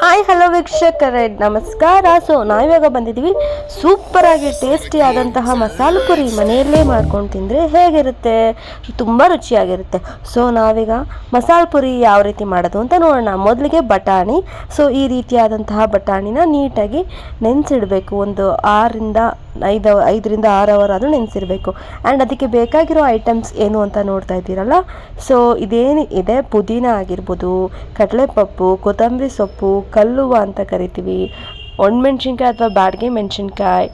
Hi hello ವೀಕ್ಷಕರೇ, ನಮಸ್ಕಾರ. So ನಾವಿವಾಗ ಬಂದಿದ್ದೀವಿ ಸೂಪರಾಗಿ ಟೇಸ್ಟಿ ಆದಂತಹ ಮಸಾಲೆ ಪುರಿ ಮನೆಯಲ್ಲೇ ಮಾಡ್ಕೊಂಡು ತಿಂದರೆ ಹೇಗಿರುತ್ತೆ, ತುಂಬ ರುಚಿಯಾಗಿರುತ್ತೆ. ಸೊ ನಾವೀಗ ಮಸಾಲೆ ಪುರಿ ಯಾವ ರೀತಿ ಮಾಡೋದು ಅಂತ ನೋಡೋಣ. ಮೊದಲಿಗೆ ಬಟಾಣಿ. ಸೊ ಈ ರೀತಿಯಾದಂತಹ ಬಟಾಣಿನ ನೀಟಾಗಿ ನೆನೆಸಿಡಬೇಕು. ಒಂದು 5 ರಿಂದ 6 ಅವರ್ ಆದರೂ ನೆನೆಸಿರಬೇಕು. ಆ್ಯಂಡ್ ಅದಕ್ಕೆ ಬೇಕಾಗಿರೋ ಐಟಮ್ಸ್ ಏನು ಅಂತ ನೋಡ್ತಾ ಇದ್ದೀರಲ್ಲ. ಸೊ ಇದೇನು ಇದೆ, ಪುದೀನ ಆಗಿರ್ಬೋದು, ಕಡಲೆಪಪ್ಪು, ಕೊತ್ತಂಬರಿ ಸೊಪ್ಪು, ಕಲ್ಲುವ ಅಂತ ಕರಿತೀವಿ, ಒಣಮೆಣ್ಸಿನ್ಕಾಯಿ ಅಥವಾ ಬ್ಯಾಡಗೆ ಮೆಣಸಿನ್ಕಾಯಿ,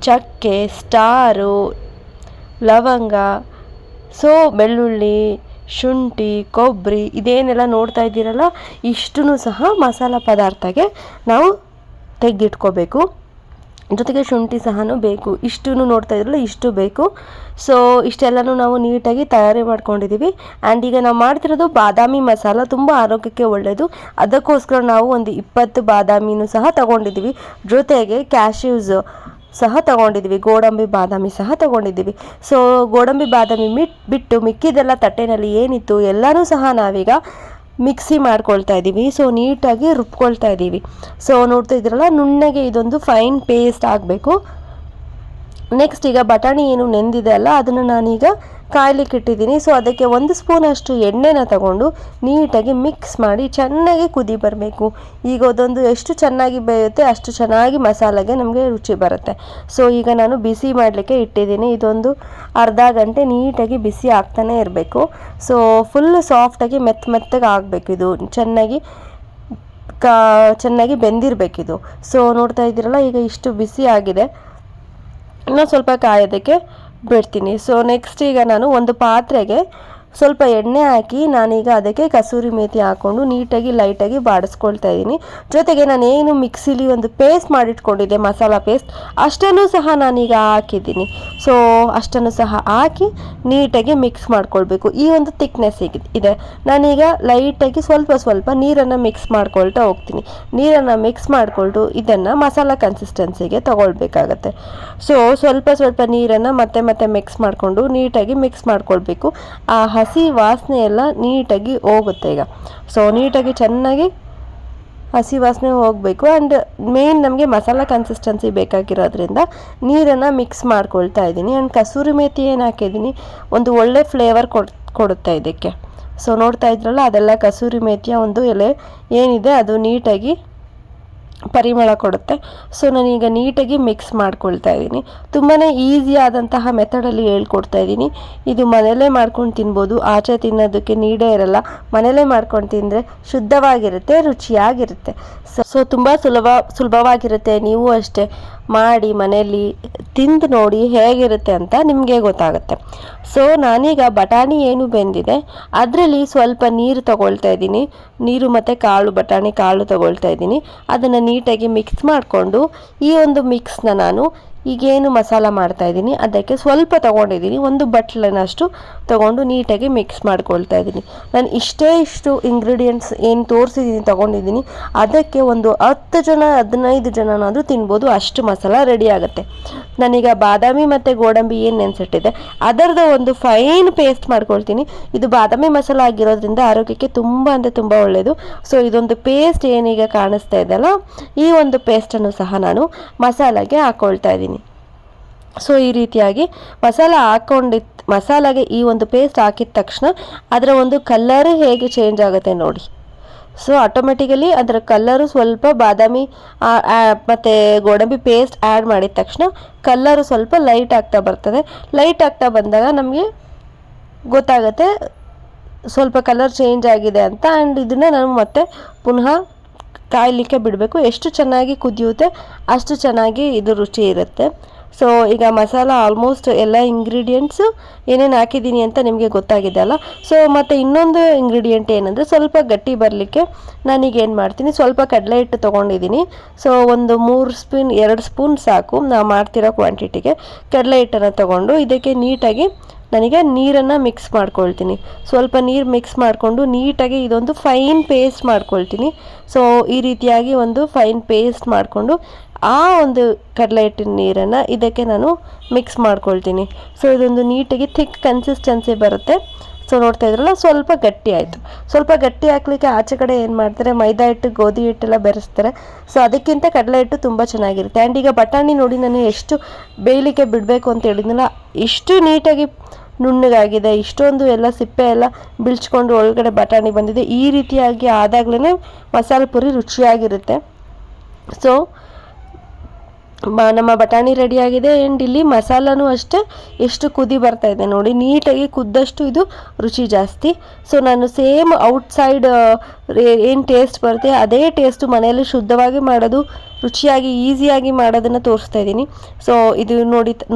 ಚಕ್ಕೆ, ಸ್ಟಾರು, ಲವಂಗ, ಸೊ ಬೆಳ್ಳುಳ್ಳಿ, ಶುಂಠಿ, ಕೊಬ್ಬರಿ, ಇದೇನೆಲ್ಲ ನೋಡ್ತಾ ಇದ್ದೀರಲ್ಲ, ಇಷ್ಟೂ ಸಹ ಮಸಾಲ ಪದಾರ್ಥಗೆ ನಾವು ತೆಗೆದಿಟ್ಕೋಬೇಕು. ಜೊತೆಗೆ ಶುಂಠಿ ಸಹ ಬೇಕು. ಇಷ್ಟೂ ನೋಡ್ತಾ ಇದ್ರಲ್ಲ, ಇಷ್ಟು ಬೇಕು. ಸೊ ಇಷ್ಟೆಲ್ಲನೂ ನಾವು ನೀಟಾಗಿ ತಯಾರಿ ಮಾಡ್ಕೊಂಡಿದ್ದೀವಿ. ಆ್ಯಂಡ್ ಈಗ ನಾವು ಮಾಡ್ತಿರೋದು ಬಾದಾಮಿ ಮಸಾಲ, ತುಂಬ ಆರೋಗ್ಯಕ್ಕೆ ಒಳ್ಳೆಯದು. ಅದಕ್ಕೋಸ್ಕರ ನಾವು ಒಂದು 20 ಬಾದಾಮಿನೂ ಸಹ ತಗೊಂಡಿದ್ದೀವಿ. ಜೊತೆಗೆ ಕ್ಯಾಶ್ಯೂಸ್ ಸಹ ತಗೊಂಡಿದ್ದೀವಿ, ಗೋಡಂಬಿ ಬಾದಾಮಿ ಸಹ ತಗೊಂಡಿದ್ದೀವಿ. ಸೊ ಗೋಡಂಬಿ ಬಾದಾಮಿ ಬಿಟ್ಟು ಮಿಕ್ಕಿದೆಲ್ಲ ತಟ್ಟೆನಲ್ಲಿ ಏನಿತ್ತು ಎಲ್ಲನೂ ಸಹ ನಾವೀಗ ಮಿಕ್ಸಿ ಮಾಡ್ಕೊಳ್ತಾ ಇದ್ದೀವಿ. ಸೊ ನೀಟಾಗಿ ರುಬ್ಕೊಳ್ತಾ ಇದ್ದೀವಿ. ಸೊ ನೋಡ್ತಾ ಇದ್ದೀರಲ್ಲ, ನುಣ್ಣಗೆ ಇದೊಂದು ಫೈನ್ ಪೇಸ್ಟ್ ಆಗಬೇಕು. ನೆಕ್ಸ್ಟ್ ಈಗ ಬಟಾಣಿ ಏನು ನೆಂದಿದೆ ಅಲ್ಲ, ಅದನ್ನು ನಾನೀಗ ಕಾಯ್ಲಿಕ್ಕೆ ಇಟ್ಟಿದ್ದೀನಿ. ಸೊ ಅದಕ್ಕೆ 1 ಸ್ಪೂನಷ್ಟು ಎಣ್ಣೆನ ತಗೊಂಡು ನೀಟಾಗಿ ಮಿಕ್ಸ್ ಮಾಡಿ ಚೆನ್ನಾಗಿ ಕುದಿ ಬರಬೇಕು. ಈಗ ಅದೊಂದು ಎಷ್ಟು ಚೆನ್ನಾಗಿ ಬೇಯುತ್ತೆ ಅಷ್ಟು ಚೆನ್ನಾಗಿ ಮಸಾಲೆಗೆ ನಮಗೆ ರುಚಿ ಬರುತ್ತೆ. ಸೊ ಈಗ ನಾನು ಬಿಸಿ ಮಾಡಲಿಕ್ಕೆ ಇಟ್ಟಿದ್ದೀನಿ. ಇದೊಂದು ಅರ್ಧ ಗಂಟೆ ನೀಟಾಗಿ ಬಿಸಿ ಆಗ್ತಾನೆ ಇರಬೇಕು. ಸೊ ಫುಲ್ ಸಾಫ್ಟಾಗಿ ಮೆತ್ತಗೆ ಆಗಬೇಕು. ಇದು ಚೆನ್ನಾಗಿ ಬೆಂದಿರಬೇಕಿದು. ಸೊ ನೋಡ್ತಾ ಇದ್ದೀರಲ್ಲ, ಈಗ ಇಷ್ಟು ಬಿಸಿ ಆಗಿದೆ. ಇನ್ನೂ ಸ್ವಲ್ಪ ಕಾಯೋದಕ್ಕೆ ಬಿಡ್ತೀನಿ. ಸೊ ನೆಕ್ಸ್ಟ್ ಈಗ ನಾನು ಒಂದು ಪಾತ್ರೆಗೆ ಸ್ವಲ್ಪ ಎಣ್ಣೆ ಹಾಕಿ ನಾನೀಗ ಅದಕ್ಕೆ ಕಸೂರಿ ಮೇಥಿ ಹಾಕ್ಕೊಂಡು ನೀಟಾಗಿ ಲೈಟಾಗಿ ಬಾಡಿಸ್ಕೊಳ್ತಾ ಇದ್ದೀನಿ. ಜೊತೆಗೆ ನಾನೇನು ಮಿಕ್ಸಿಲಿ ಒಂದು ಪೇಸ್ಟ್ ಮಾಡಿಟ್ಕೊಂಡಿದ್ದೆ, ಮಸಾಲ ಪೇಸ್ಟ್, ಅಷ್ಟನ್ನು ಸಹ ನಾನೀಗ ಹಾಕಿದ್ದೀನಿ. ಸೊ ಅಷ್ಟನ್ನು ಸಹ ಹಾಕಿ ನೀಟಾಗಿ ಮಿಕ್ಸ್ ಮಾಡ್ಕೊಳ್ಬೇಕು. ಈ ಒಂದು ಥಿಕ್ನೆಸ್ ಇದೆ. ನಾನೀಗ ಲೈಟಾಗಿ ಸ್ವಲ್ಪ ನೀರನ್ನು ಮಿಕ್ಸ್ ಮಾಡ್ಕೊಳ್ತಾ ಹೋಗ್ತೀನಿ. ನೀರನ್ನು ಮಿಕ್ಸ್ ಮಾಡಿಕೊಂಡು ಇದನ್ನು ಮಸಾಲ ಕನ್ಸಿಸ್ಟೆನ್ಸಿಗೆ ತಗೊಳ್ಬೇಕಾಗತ್ತೆ. ಸೊ ಸ್ವಲ್ಪ ನೀರನ್ನು ಮತ್ತೆ ಮಿಕ್ಸ್ ಮಾಡಿಕೊಂಡು ನೀಟಾಗಿ ಮಿಕ್ಸ್ ಮಾಡ್ಕೊಳ್ಬೇಕು. ಆ ಹಸಿ ವಾಸನೆ ಎಲ್ಲ ನೀಟಾಗಿ ಹೋಗುತ್ತೆ ಈಗ. ಸೊ ನೀಟಾಗಿ ಚೆನ್ನಾಗಿ ಹಸಿ ವಾಸನೆ ಹೋಗಬೇಕು. ಆ್ಯಂಡ್ ಮೇನ್ ನಮಗೆ ಮಸಾಲ ಕನ್ಸಿಸ್ಟೆನ್ಸಿ ಬೇಕಾಗಿರೋದ್ರಿಂದ ನೀರನ್ನು ಮಿಕ್ಸ್ ಮಾಡ್ಕೊಳ್ತಾ ಇದ್ದೀನಿ. ಆ್ಯಂಡ್ ಕಸೂರಿ ಮೇಥಿ ಏನು ಹಾಕಿದ್ದೀನಿ, ಒಂದು ಒಳ್ಳೆ ಫ್ಲೇವರ್ ಕೊಡುತ್ತೆ ಇದಕ್ಕೆ. ಸೊ ನೋಡ್ತಾ ಇದ್ರಲ್ಲ, ಅದೆಲ್ಲ ಕಸೂರಿ ಮೇಥಿಯ ಒಂದು ಎಲೆ ಏನಿದೆ ಅದು ನೀಟಾಗಿ ಪರಿಮಳ ಕೊಡುತ್ತೆ. ಸೊ ನಾನೀಗ ನೀಟಾಗಿ ಮಿಕ್ಸ್ ಮಾಡ್ಕೊಳ್ತಾ ಇದ್ದೀನಿ. ತುಂಬಾ ಈಸಿ ಆದಂತಹ ಮೆಥಡಲ್ಲಿ ಹೇಳ್ಕೊಡ್ತಾ ಇದ್ದೀನಿ. ಇದು ಮನೆಯಲ್ಲೇ ಮಾಡ್ಕೊಂಡು ತಿನ್ಬೋದು. ಆಚೆ ತಿನ್ನೋದಕ್ಕೆ ನೀಡೇ ಇರಲ್ಲ. ಮನೆಯಲ್ಲೇ ಮಾಡ್ಕೊಂಡು ತಿಂದರೆ ಶುದ್ಧವಾಗಿರುತ್ತೆ, ರುಚಿಯಾಗಿರುತ್ತೆ. ಸೊ ತುಂಬ ಸುಲಭವಾಗಿರುತ್ತೆ. ನೀವು ಅಷ್ಟೇ ಮಾಡಿ ಮನೆಯಲ್ಲಿ ತಿಂದು ನೋಡಿ ಹೇಗಿರುತ್ತೆ ಅಂತ ನಿಮಗೆ ಗೊತ್ತಾಗುತ್ತೆ. ಸೊ ನಾನೀಗ ಬಟಾಣಿ ಏನು ಬೆಂದಿದೆ ಅದರಲ್ಲಿ ಸ್ವಲ್ಪ ನೀರು ತಗೊಳ್ತಾ ಇದ್ದೀನಿ. ನೀರು ಮತ್ತು ಬಟಾಣಿ ಕಾಳು ತಗೊಳ್ತಾ ಇದ್ದೀನಿ. ಅದನ್ನು ನೀಟಾಗಿ ಮಿಕ್ಸ್ ಮಾಡಿಕೊಂಡು ಈ ಒಂದು ಮಿಕ್ಸ್ನ ನಾನು ಈಗೇನು ಮಸಾಲ ಮಾಡ್ತಾ ಇದ್ದೀನಿ ಅದಕ್ಕೆ ಸ್ವಲ್ಪ ತೊಗೊಂಡಿದ್ದೀನಿ, ಒಂದು ಬಟ್ಲನಷ್ಟು ತೊಗೊಂಡು ನೀಟಾಗಿ ಮಿಕ್ಸ್ ಮಾಡ್ಕೊಳ್ತಾ ಇದ್ದೀನಿ. ನಾನು ಇಷ್ಟು ಇಂಗ್ರೀಡಿಯೆಂಟ್ಸ್ ಏನು ತೋರಿಸಿದ್ದೀನಿ ತೊಗೊಂಡಿದ್ದೀನಿ, ಅದಕ್ಕೆ ಒಂದು 10 ಜನ 15 ಜನನಾದರೂ ತಿನ್ಬೋದು, ಅಷ್ಟು ಮಸಾಲ ರೆಡಿ ಆಗುತ್ತೆ. ನಾನೀಗ ಬಾದಾಮಿ ಮತ್ತು ಗೋಡಂಬಿ ಏನು ನೆನೆಸಿಟ್ಟಿದೆ ಅದರದ್ದು ಒಂದು ಫೈನ್ ಪೇಸ್ಟ್ ಮಾಡ್ಕೊಳ್ತೀನಿ. ಇದು ಬಾದಾಮಿ ಮಸಾಲ ಆಗಿರೋದ್ರಿಂದ ಆರೋಗ್ಯಕ್ಕೆ ತುಂಬ ಅಂದರೆ ತುಂಬ ಒಳ್ಳೆಯದು. ಸೊ ಇದೊಂದು ಪೇಸ್ಟ್ ಏನೀಗ ಕಾಣಿಸ್ತಾ ಇದೆಯಲ್ಲ, ಈ ಒಂದು ಪೇಸ್ಟನ್ನು ಸಹ ನಾನು ಮಸಾಲೆಗೆ ಹಾಕ್ಕೊಳ್ತಾ ಇದ್ದೀನಿ. ಸೊ ಈ ರೀತಿಯಾಗಿ ಮಸಾಲೆಗೆ ಈ ಒಂದು ಪೇಸ್ಟ್ ಹಾಕಿದ ತಕ್ಷಣ ಅದರ ಒಂದು ಕಲರ್ ಹೇಗೆ ಚೇಂಜ್ ಆಗುತ್ತೆ ನೋಡಿ. ಸೊ ಆಟೋಮೆಟಿಕಲಿ ಅದರ ಕಲ್ಲರು ಸ್ವಲ್ಪ ಬಾದಾಮಿ ಮತ್ತು ಗೋಡಂಬಿ ಪೇಸ್ಟ್ ಆ್ಯಡ್ ಮಾಡಿದ ತಕ್ಷಣ ಕಲ್ಲರು ಸ್ವಲ್ಪ ಲೈಟ್ ಆಗ್ತಾ ಬರ್ತದೆ. ಲೈಟ್ ಆಗ್ತಾ ಬಂದಾಗ ನಮಗೆ ಗೊತ್ತಾಗುತ್ತೆ ಸ್ವಲ್ಪ ಕಲರ್ ಚೇಂಜ್ ಆಗಿದೆ ಅಂತ. ಆ್ಯಂಡ್ ಇದನ್ನು ನಾನು ಮತ್ತೆ ಪುನಃ ಕಾಯಲಿಕ್ಕೆ ಬಿಡಬೇಕು. ಎಷ್ಟು ಚೆನ್ನಾಗಿ ಕುದಿಯುತ್ತೆ ಅಷ್ಟು ಚೆನ್ನಾಗಿ ಇದು ರುಚಿ ಇರುತ್ತೆ. ಸೊ ಈಗ ಮಸಾಲ ಆಲ್ಮೋಸ್ಟ್ ಎಲ್ಲ ಇಂಗ್ರೀಡಿಯೆಂಟ್ಸು ಏನೇನು ಹಾಕಿದ್ದೀನಿ ಅಂತ ನಿಮಗೆ ಗೊತ್ತಾಗಿದೆ ಅಲ್ಲ. ಸೊ ಮತ್ತು ಇನ್ನೊಂದು ಇಂಗ್ರೀಡಿಯೆಂಟ್ ಏನಂದರೆ, ಸ್ವಲ್ಪ ಗಟ್ಟಿ ಬರಲಿಕ್ಕೆ ನಾನೀಗ ಏನು ಮಾಡ್ತೀನಿ, ಸ್ವಲ್ಪ ಕಡಲೆ ಹಿಟ್ಟು ತೊಗೊಂಡಿದ್ದೀನಿ. ಸೊ ಒಂದು 2 ಸ್ಪೂನ್ ಸಾಕು ನಾವು ಮಾಡ್ತಿರೋ ಕ್ವಾಂಟಿಟಿಗೆ. ಕಡಲೆ ಹಿಟ್ಟನ್ನು ತೊಗೊಂಡು ಇದಕ್ಕೆ ನೀಟಾಗಿ ನನಗೆ ನೀರನ್ನು ಮಿಕ್ಸ್ ಮಾಡ್ಕೊಳ್ತೀನಿ. ಸ್ವಲ್ಪ ನೀರು ಮಿಕ್ಸ್ ಮಾಡಿಕೊಂಡು ನೀಟಾಗಿ ಇದೊಂದು ಫೈನ್ ಪೇಸ್ಟ್ ಮಾಡ್ಕೊಳ್ತೀನಿ. ಸೊ ಈ ರೀತಿಯಾಗಿ ಒಂದು ಫೈನ್ ಪೇಸ್ಟ್ ಮಾಡಿಕೊಂಡು ಆ ಒಂದು ಕಡಲೆ ಹಿಟ್ಟಿನ ನೀರನ್ನು ಇದಕ್ಕೆ ನಾನು ಮಿಕ್ಸ್ ಮಾಡ್ಕೊಳ್ತೀನಿ. ಸೊ ಇದೊಂದು ನೀಟಾಗಿ ಥಿಕ್ ಕನ್ಸಿಸ್ಟೆನ್ಸಿ ಬರುತ್ತೆ. ಸೊ ನೋಡ್ತಾ ಇದ್ರಲ್ಲ ಸ್ವಲ್ಪ ಗಟ್ಟಿ ಆಯಿತು. ಸ್ವಲ್ಪ ಗಟ್ಟಿ ಹಾಕ್ಲಿಕ್ಕೆ ಆಚೆ ಕಡೆ ಏನು ಮಾಡ್ತಾರೆ, ಮೈದಾ ಹಿಟ್ಟು ಗೋಧಿ ಹಿಟ್ಟೆಲ್ಲ ಬೆರೆಸ್ತಾರೆ. ಸೊ ಅದಕ್ಕಿಂತ ಕಡಲೆ ಹಿಟ್ಟು ತುಂಬ ಚೆನ್ನಾಗಿರುತ್ತೆ. ಆ್ಯಂಡ್ ಈಗ ಬಟಾಣಿ ನೋಡಿ ನಾನು ಎಷ್ಟು ಬೇಯಲಿಕ್ಕೆ ಬಿಡಬೇಕು ಅಂತ ಹೇಳಿದ್ನಲ್ಲ, ಇಷ್ಟು ನೀಟಾಗಿ ನುಣ್ಣಗಾಗಿದೆ. ಇಷ್ಟೊಂದು ಎಲ್ಲ ಸಿಪ್ಪೆ ಎಲ್ಲ ಬಿಳ್ಚ್ಕೊಂಡು ಒಳಗಡೆ ಬಟಾಣಿ ಬಂದಿದೆ. ಈ ರೀತಿಯಾಗಿ ಆದಾಗ್ಲೇ ಮಸಾಲೆ ಪುರಿ ರುಚಿಯಾಗಿರುತ್ತೆ. ಸೊ ನಮ್ಮ ಬಟಾಣಿ ರೆಡಿಯಾಗಿದೆ. ಆ್ಯಂಡ್ ಇಲ್ಲಿ ಮಸಾಲನೂ ಅಷ್ಟೇ ಎಷ್ಟು ಕುದಿ ಬರ್ತಾ ಇದೆ ನೋಡಿ, ನೀಟಾಗಿ ಕುದ್ದಷ್ಟು ಇದು ರುಚಿ ಜಾಸ್ತಿ. ಸೊ ನಾನು ಸೇಮ್ ಔಟ್ಸೈಡ್ ಏನು ಟೇಸ್ಟ್ ಬರುತ್ತೆ ಅದೇ ಟೇಸ್ಟು ಮನೆಯಲ್ಲಿ ಶುದ್ಧವಾಗಿ ಮಾಡೋದು, ರುಚಿಯಾಗಿ ಈಸಿಯಾಗಿ ಮಾಡೋದನ್ನು ತೋರಿಸ್ತಾ ಇದ್ದೀನಿ. ಸೊ ಇದು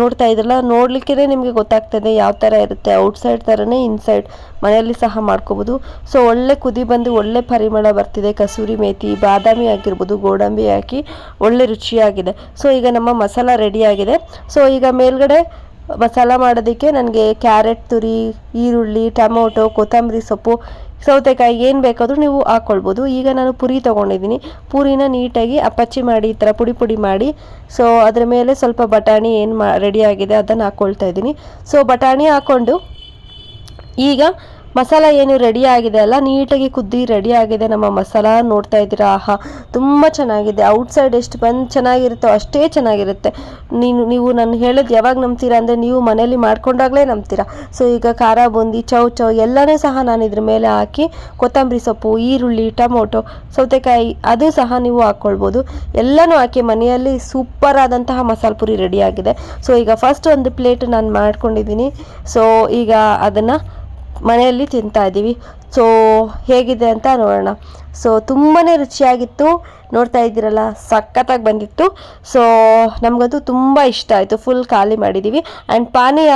ನೋಡ್ತಾ ಇದ್ರಲ್ಲ, ನೋಡಲಿಕ್ಕೆ ನಿಮಗೆ ಗೊತ್ತಾಗ್ತದೆ ಯಾವ ಥರ ಇರುತ್ತೆ. ಔಟ್ಸೈಡ್ ಥರನೇ ಇನ್ಸೈಡ್ ಮನೆಯಲ್ಲಿ ಸಹ ಮಾಡ್ಕೋಬೋದು. ಸೊ ಒಳ್ಳೆ ಕುದಿ ಬಂದು ಒಳ್ಳೆ ಪರಿಮಳ ಬರ್ತಿದೆ. ಕಸೂರಿ ಮೇಥಿ, ಬಾದಾಮಿ ಆಗಿರ್ಬೋದು, ಗೋಡಂಬಿ ಹಾಕಿ ಒಳ್ಳೆ ರುಚಿಯಾಗಿದೆ. ಸೊ ಈಗ ನಮ್ಮ ಮಸಾಲ ರೆಡಿಯಾಗಿದೆ. ಸೊ ಈಗ ಮೇಲ್ಗಡೆ ಮಸಾಲ ಮಾಡೋದಕ್ಕೆ ನನಗೆ ಕ್ಯಾರೆಟ್ ತುರಿ, ಈರುಳ್ಳಿ, ಟೊಮೊಟೊ, ಕೊತ್ತಂಬರಿ ಸೊಪ್ಪು, ಸೌತೆಕಾಯಿ ಏನು ಬೇಕಾದರೂ ನೀವು ಹಾಕ್ಕೊಳ್ಬೋದು. ಈಗ ನಾನು ಪುರಿ ತೊಗೊಂಡಿದ್ದೀನಿ. ಪೂರಿನ ನೀಟಾಗಿ ಅಪ್ಪಚ್ಚಿ ಮಾಡಿ ಈ ಥರ ಪುಡಿ ಪುಡಿ ಮಾಡಿ, ಸೊ ಅದರ ಮೇಲೆ ಸ್ವಲ್ಪ ಬಟಾಣಿ ಏನು ರೆಡಿಯಾಗಿದೆ ಅದನ್ನು ಹಾಕ್ಕೊಳ್ತಾ ಇದ್ದೀನಿ. ಸೊ ಬಟಾಣಿ ಹಾಕ್ಕೊಂಡು ಈಗ ಮಸಾಲ ಏನು ರೆಡಿ ಆಗಿದೆ ಅಲ್ಲ, ನೀಟಾಗಿ ಕುದ್ದಿ ರೆಡಿ ಆಗಿದೆ ನಮ್ಮ ಮಸಾಲ. ನೋಡ್ತಾ ಇದ್ದೀರಾ, ಆಹಾ ತುಂಬ ಚೆನ್ನಾಗಿದೆ. ಔಟ್ಸೈಡ್ ಎಷ್ಟು ಚೆನ್ನಾಗಿರುತ್ತೋ ಅಷ್ಟೇ ಚೆನ್ನಾಗಿರುತ್ತೆ. ನೀವು ನಾನು ಹೇಳೋದು ಯಾವಾಗ ನಂಬ್ತೀರಾ ಅಂದರೆ, ನೀವು ಮನೇಲಿ ಮಾಡ್ಕೊಂಡಾಗಲೇ ನಂಬ್ತೀರಾ. ಸೊ ಈಗ ಖಾರ ಬೂಂದಿ, ಚೌ ಎಲ್ಲನೂ ಸಹ ನಾನು ಇದ್ರ ಮೇಲೆ ಹಾಕಿ, ಕೊತ್ತಂಬರಿ ಸೊಪ್ಪು, ಈರುಳ್ಳಿ, ಟೊಮೊಟೊ, ಸೌತೆಕಾಯಿ ಅದು ಸಹ ನೀವು ಹಾಕ್ಕೊಳ್ಬೋದು. ಎಲ್ಲನೂ ಹಾಕಿ ಮನೆಯಲ್ಲಿ ಸೂಪರ್ ಆದಂತಹ ಮಸಾಲೆ ಪುರಿ ರೆಡಿಯಾಗಿದೆ. ಸೊ ಈಗ ಫಸ್ಟ್ ಒಂದು ಪ್ಲೇಟ್ ನಾನು ಮಾಡ್ಕೊಂಡಿದ್ದೀನಿ. ಸೊ ಈಗ ಅದನ್ನು ಮನೆಯಲ್ಲಿ ತಿಂತಾ ಇದ್ದೀವಿ. ಸೊ ಹೇಗಿದೆ ಅಂತ ನೋಡೋಣ. ಸೊ ತುಂಬಾ ರುಚಿಯಾಗಿತ್ತು. ನೋಡ್ತಾ ಇದ್ದೀರಲ್ಲ, ಸಖತ್ತಾಗಿ ಬಂದಿತ್ತು. ಸೊ ನಮಗಂತೂ ತುಂಬ ಇಷ್ಟ ಆಯಿತು. ಫುಲ್ ಖಾಲಿ ಮಾಡಿದ್ದೀವಿ. ಆ್ಯಂಡ್ ಪಾನಿ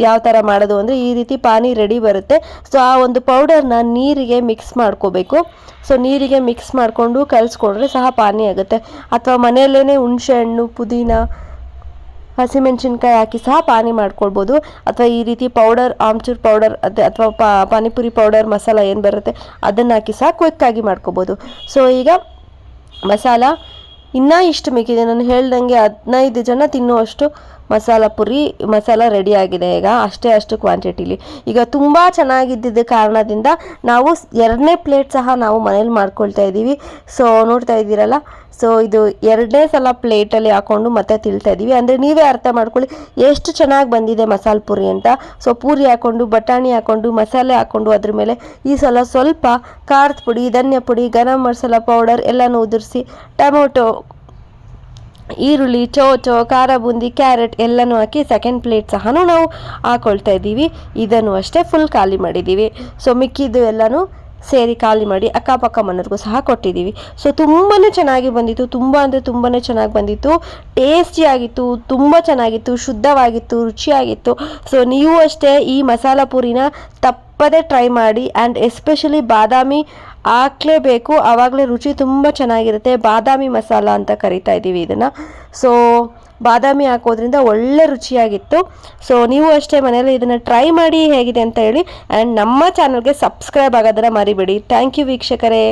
ಯಾವ ಥರ ಮಾಡೋದು ಅಂದರೆ, ಈ ರೀತಿ ಪಾನಿ ರೆಡಿ ಬರುತ್ತೆ. ಸೊ ಆ ಒಂದು ಪೌಡರ್ನ ನೀರಿಗೆ ಮಿಕ್ಸ್ ಮಾಡ್ಕೋಬೇಕು. ಸೊ ನೀರಿಗೆ ಮಿಕ್ಸ್ ಮಾಡಿಕೊಂಡು ಕಲಿಸ್ಕೊಂಡ್ರೆ ಸಹ ಪಾನಿ ಆಗುತ್ತೆ. ಅಥವಾ ಮನೆಯಲ್ಲೇ ಹುಣಸೆ ಹಣ್ಣು, ಪುದೀನ, ಹಸಿಮೆಣಸಿನ್ಕಾಯಿ ಹಾಕಿ ಸಹ ಪಾನಿ ಮಾಡ್ಕೊಳ್ಬೋದು. ಅಥವಾ ಈ ರೀತಿ ಪೌಡರ್, ಆಮ್ಚೂರ್ ಪೌಡರ್ ಅಥವಾ ಪಾನಿಪುರಿ ಪೌಡರ್ ಮಸಾಲ ಏನು ಬರುತ್ತೆ ಅದನ್ನು ಹಾಕಿ ಸಹ ಕ್ವಿಕ್ಕಾಗಿ ಮಾಡ್ಕೊಬೋದು. ಸೊ ಈಗ ಮಸಾಲ ಇನ್ನೂ ಇಷ್ಟು ಮಿಕ್ಕಿದೆ. ನಾನು ಹೇಳ್ದಂಗೆ 15 ಜನ ತಿನ್ನುವಷ್ಟು ಮಸಾಲ ರೆಡಿಯಾಗಿದೆ. ಈಗ ಅಷ್ಟು ಕ್ವಾಂಟಿಟಿಲಿ ಈಗ ತುಂಬ ಚೆನ್ನಾಗಿದ್ದಿದ್ದ ಕಾರಣದಿಂದ ನಾವು 2ನೇ ಪ್ಲೇಟ್ ಸಹ ನಾವು ಮನೇಲಿ ಮಾಡ್ಕೊಳ್ತಾ ಇದ್ದೀವಿ. ಸೊ ನೋಡ್ತಾ ಇದ್ದೀರಲ್ಲ, ಸೊ ಇದು 2ನೇ ಸಲ ಪ್ಲೇಟಲ್ಲಿ ಹಾಕ್ಕೊಂಡು ಮತ್ತೆ ತಿಳ್ತಾ ಇದ್ದೀವಿ. ಅಂದರೆ ನೀವೇ ಅರ್ಥ ಮಾಡ್ಕೊಳ್ಳಿ ಎಷ್ಟು ಚೆನ್ನಾಗಿ ಬಂದಿದೆ ಮಸಾಲೆ ಪುರಿ ಅಂತ. ಸೊ ಪೂರಿ ಹಾಕ್ಕೊಂಡು, ಬಟಾಣಿ ಹಾಕ್ಕೊಂಡು, ಮಸಾಲೆ ಹಾಕ್ಕೊಂಡು, ಅದ್ರ ಮೇಲೆ ಈ ಸಲ ಸ್ವಲ್ಪ ಖಾರದ ಪುಡಿ, ಧನಿಯಾ ಪುಡಿ, ಗರಂ ಮಸಾಲ ಪೌಡರ್ ಎಲ್ಲನೂ ಉದುರಿಸಿ, ಟೊಮೊಟೊ, ಈರುಳ್ಳಿ, ಚೌ ಖಾರ ಬೂಂದಿ, ಕ್ಯಾರೆಟ್ ಎಲ್ಲನೂ ಹಾಕಿ ಸೆಕೆಂಡ್ ಪ್ಲೇಟ್ ಸಹ ನಾವು ಹಾಕ್ಕೊಳ್ತಾ ಇದ್ದೀವಿ. ಇದನ್ನು ಅಷ್ಟೇ ಫುಲ್ ಖಾಲಿ ಮಾಡಿದ್ದೀವಿ. ಸೊ ಮಿಕ್ಕಿದ್ದು ಎಲ್ಲನೂ ಸೇರಿ ಖಾಲಿ ಮಾಡಿ ಅಕ್ಕಪಕ್ಕ ಮನೆಯವ್ರಿಗೂ ಸಹ ಕೊಟ್ಟಿದ್ದೀವಿ. ಸೊ ತುಂಬಾ ಚೆನ್ನಾಗಿ ಬಂದಿತ್ತು. ತುಂಬ ಅಂದರೆ ತುಂಬಾ ಚೆನ್ನಾಗಿ ಬಂದಿತ್ತು. ಟೇಸ್ಟಿಯಾಗಿತ್ತು, ತುಂಬ ಚೆನ್ನಾಗಿತ್ತು, ಶುದ್ಧವಾಗಿತ್ತು, ರುಚಿಯಾಗಿತ್ತು. ಸೊ ನೀವು ಅಷ್ಟೇ ಈ ಮಸಾಲ ಪೂರಿನ ತಪ್ಪದೇ ಟ್ರೈ ಮಾಡಿ. ಆ್ಯಂಡ್ ಎಸ್ಪೆಷಲಿ ಬಾದಾಮಿ ಹಾಕಲೇಬೇಕು, ಆವಾಗಲೇ ರುಚಿ ತುಂಬ ಚೆನ್ನಾಗಿರುತ್ತೆ. ಬಾದಾಮಿ ಮಸಾಲ ಅಂತ ಕರಿತಾ ಇದ್ದೀವಿ ಇದನ್ನು. ಸೊ ಬಾದಾಮಿ ಹಾಕೋದ್ರಿಂದ ಒಳ್ಳೆ ರುಚಿಯಾಗಿತ್ತು. ಸೊ ನೀವು ಅಷ್ಟೇ ಮನೆಯಲ್ಲಿ ಇದನ್ನು ಟ್ರೈ ಮಾಡಿ ಹೇಗಿದೆ ಅಂತ ಹೇಳಿ. ಆ್ಯಂಡ್ ನಮ್ಮ ಚಾನಲ್ಗೆ ಸಬ್ಸ್ಕ್ರೈಬ್ ಆಗೋದನ್ನು ಮರಿಬೇಡಿ. ಥ್ಯಾಂಕ್ ಯು ವೀಕ್ಷಕರೇ.